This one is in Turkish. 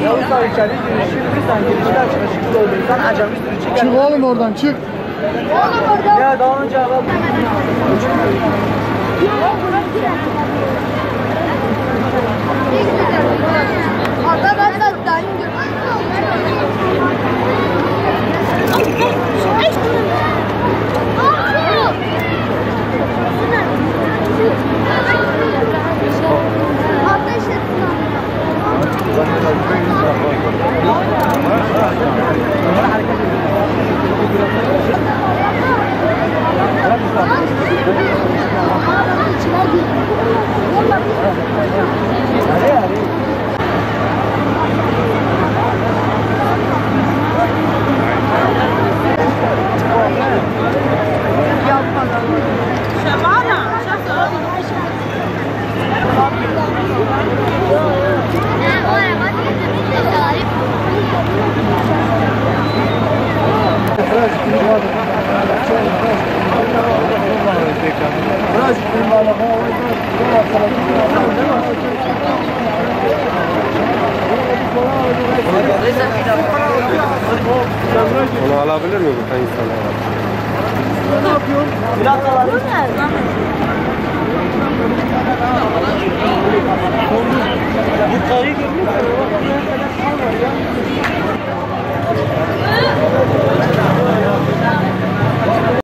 Yavuz abi içeri girişi, bizden girişler çıkışıklı olduğundan acemi sürücü geldi. Çık oğlum oradan çık. Ya daha önce abi. Onu alabilir mi bu insanlar? Ne yapıyorsun? Biraz alalım.